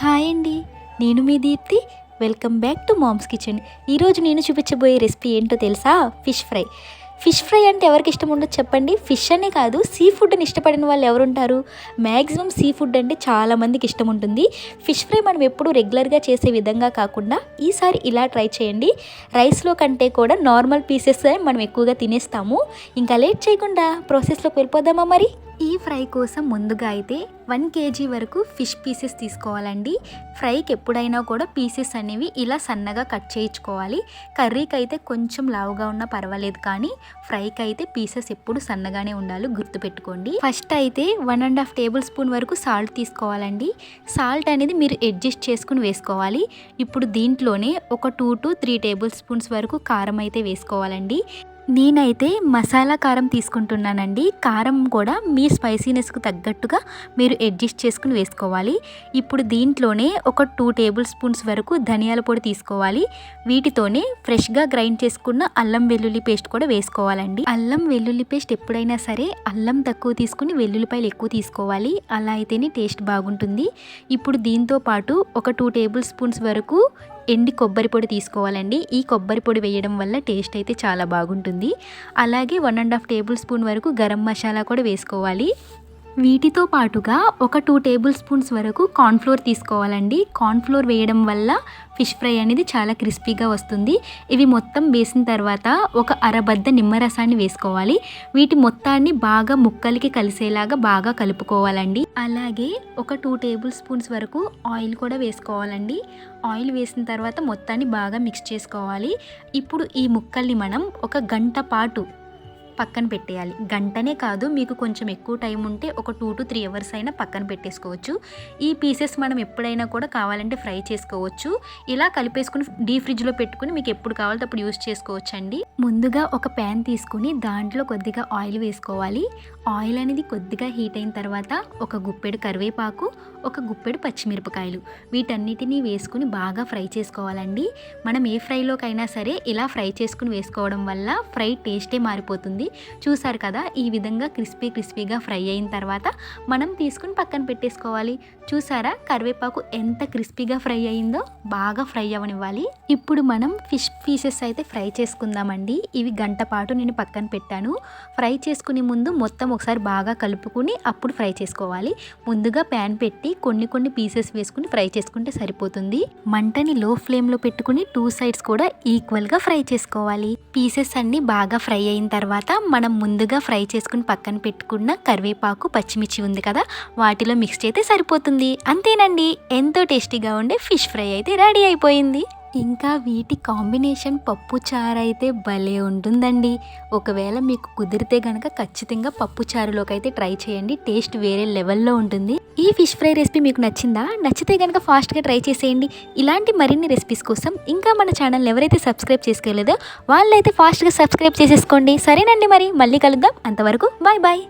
Hi అండి, నేను మీ Deepti. Welcome back to mom's kitchen. ఈరోజు నేను చూపించబోయే రెసిపీ ఏంటో తెలుసా? Fish fry. ఫిష్ ఫ్రై అంటే ఎవరికి ఇష్టం ఉండదు చెప్పండి? ఫిష్ అనే కాదు, సీ ఫుడ్ని ఇష్టపడిన వాళ్ళు ఎవరుంటారు? మ్యాక్సిమం సీ ఫుడ్ అంటే చాలామందికి ఇష్టం ఉంటుంది. ఫిష్ ఫ్రై మనం ఎప్పుడు రెగ్యులర్గా చేసే విధంగా కాకుండా ఈసారి ఇలా ట్రై చేయండి. రైస్లో కంటే కూడా నార్మల్ పీసెస్ మనం ఎక్కువగా తినేస్తాము. ఇంకా లేట్ చేయకుండా ప్రాసెస్లోకి వెళ్ళిపోదామా మరి? ఈ ఫ్రై కోసం ముందుగా అయితే 1 kg వరకు ఫిష్ పీసెస్ తీసుకోవాలండి. ఫ్రైకి ఎప్పుడైనా కూడా పీసెస్ అనేవి ఇలా సన్నగా కట్ చేయించుకోవాలి. కర్రీకి అయితే కొంచెం లావుగా ఉన్నా పర్వాలేదు, కానీ ఫ్రైకి అయితే పీసెస్ ఎప్పుడు సన్నగానే ఉండాలి, గుర్తుపెట్టుకోండి. ఫస్ట్ అయితే 1.5 టేబుల్ స్పూన్ వరకు సాల్ట్ తీసుకోవాలండి. సాల్ట్ అనేది మీరు అడ్జస్ట్ చేసుకుని వేసుకోవాలి. ఇప్పుడు దీంట్లోనే ఒక 2 to 3 టేబుల్ స్పూన్స్ వరకు కారం అయితే వేసుకోవాలండి. నేనైతే మసాలా కారం తీసుకుంటున్నానండి. కారం కూడా మీ స్పైసీనెస్కు తగ్గట్టుగా మీరు అడ్జస్ట్ చేసుకుని వేసుకోవాలి. ఇప్పుడు దీంట్లోనే ఒక 2 టేబుల్ స్పూన్స్ వరకు ధనియాల పొడి తీసుకోవాలి. వీటితోనే ఫ్రెష్గా గ్రైండ్ చేసుకున్న అల్లం వెల్లుల్లి పేస్ట్ కూడా వేసుకోవాలండి. అల్లం వెల్లుల్లి పేస్ట్ ఎప్పుడైనా సరే అల్లం తక్కువ తీసుకుని వెల్లుల్లిపాయలు ఎక్కువ తీసుకోవాలి, అలా అయితేనే టేస్ట్ బాగుంటుంది. ఇప్పుడు దీంతో పాటు ఒక 2 టేబుల్ స్పూన్స్ వరకు ఎండి కొబ్బరి పొడి తీసుకోవాలండి. ఈ కొబ్బరి పొడి వేయడం వల్ల టేస్ట్ అయితే చాలా బాగుంటుంది. అలాగే 1.5 టేబుల్ స్పూన్ వరకు గరం మసాలా కూడా వేసుకోవాలి. వీటితో పాటుగా ఒక 2 టేబుల్ స్పూన్స్ వరకు కార్న్ఫ్లోర్ తీసుకోవాలండి. కార్న్ఫ్లోర్ వేయడం వల్ల ఫిష్ ఫ్రై అనేది చాలా క్రిస్పీగా వస్తుంది. ఇవి మొత్తం వేసిన తర్వాత ఒక అరబద్ద నిమ్మరసాన్ని వేసుకోవాలి. వీటి మొత్తాన్ని బాగా ముక్కలకి కలిసేలాగా బాగా కలుపుకోవాలండి. అలాగే ఒక 2 టేబుల్ స్పూన్స్ వరకు ఆయిల్ కూడా వేసుకోవాలండి. ఆయిల్ వేసిన తర్వాత మొత్తాన్ని బాగా మిక్స్ చేసుకోవాలి. ఇప్పుడు ఈ ముక్కల్ని మనం ఒక గంట పాటు పక్కన పెట్టేయాలి. గంటనే కాదు, మీకు కొంచెం ఎక్కువ టైం ఉంటే ఒక 2 to 3 అవర్స్ అయినా పక్కన పెట్టేసుకోవచ్చు. ఈ పీసెస్ మనం ఎప్పుడైనా కూడా కావాలంటే ఫ్రై చేసుకోవచ్చు. ఇలా కలిపేసుకుని డీప్ ఫ్రిడ్జ్లో పెట్టుకుని మీకు ఎప్పుడు కావాలంటే అప్పుడు యూస్ చేసుకోవచ్చు అండి. ముందుగా ఒక ప్యాన్ తీసుకుని దాంట్లో కొద్దిగా ఆయిల్ వేసుకోవాలి. ఆయిల్ అనేది కొద్దిగా హీట్ అయిన తర్వాత ఒక గుప్పెడు కరివేపాకు, ఒక గుప్పెడు పచ్చిమిరపకాయలు, వీటన్నిటినీ వేసుకుని బాగా ఫ్రై చేసుకోవాలండి. మనం ఏ ఫ్రైలోకైనా సరే ఇలా ఫ్రై చేసుకుని వేసుకోవడం వల్ల ఫ్రై టేస్టే మారిపోతుంది. చూసారు కదా, ఈ విధంగా క్రిస్పీగా ఫ్రై అయిన తర్వాత మనం తీసుకుని పక్కన పెట్టేసుకోవాలి. చూసారా కరివేపాకు ఎంత క్రిస్పీగా ఫ్రై అయిందో? బాగా ఫ్రై అవ్వనివ్వాలి. ఇప్పుడు మనం ఫిష్ పీసెస్ అయితే ఫ్రై చేసుకుందామండి. ఇవి గంట పాటు నేను పక్కన పెట్టాను. ఫ్రై చేసుకునే ముందు మొత్తం ఒకసారి బాగా కలుపుకుని అప్పుడు ఫ్రై చేసుకోవాలి. ముందుగా ప్యాన్ పెట్టి కొన్ని పీసెస్ వేసుకుని ఫ్రై చేసుకుంటే సరిపోతుంది. మంటని లో ఫ్లేమ్లో పెట్టుకుని 2 సైడ్స్ కూడా ఈక్వల్గా ఫ్రై చేసుకోవాలి. పీసెస్ అన్నీ బాగా ఫ్రై అయిన తర్వాత మనం ముందుగా ఫ్రై చేసుకుని పక్కన పెట్టుకున్న కరివేపాకు, పచ్చిమిర్చి ఉంది కదా, వాటిలో మిక్స్ చేస్తే సరిపోతుంది. అంతేనండి, ఎంతో టేస్టీగా ఉండే ఫిష్ ఫ్రై అయితే రెడీ అయిపోయింది. ఇంకా వీటి కాంబినేషన్ పప్పు చారు అయితే భలే ఉంటుందండి. ఒకవేళ మీకు కుదిరితే కనుక ఖచ్చితంగా పప్పు చారులోకి అయితే ట్రై చేయండి. టేస్ట్ వేరే లెవెల్లో ఉంటుంది. ఈ ఫిష్ ఫ్రై రెసిపీ మీకు నచ్చిందా? నచ్చితే కనుక ఫాస్ట్గా ట్రై చేసేయండి. ఇలాంటి మరిన్ని రెసిపీస్ కోసం ఇంకా మన ఛానల్ ఎవరైతే సబ్స్క్రైబ్ చేసుకోలేదో వాళ్ళైతే ఫాస్ట్గా సబ్స్క్రైబ్ చేసేసుకోండి. సరేనండి, మరి మళ్ళీ కలుద్దాం. అంతవరకు బాయ్ బాయ్.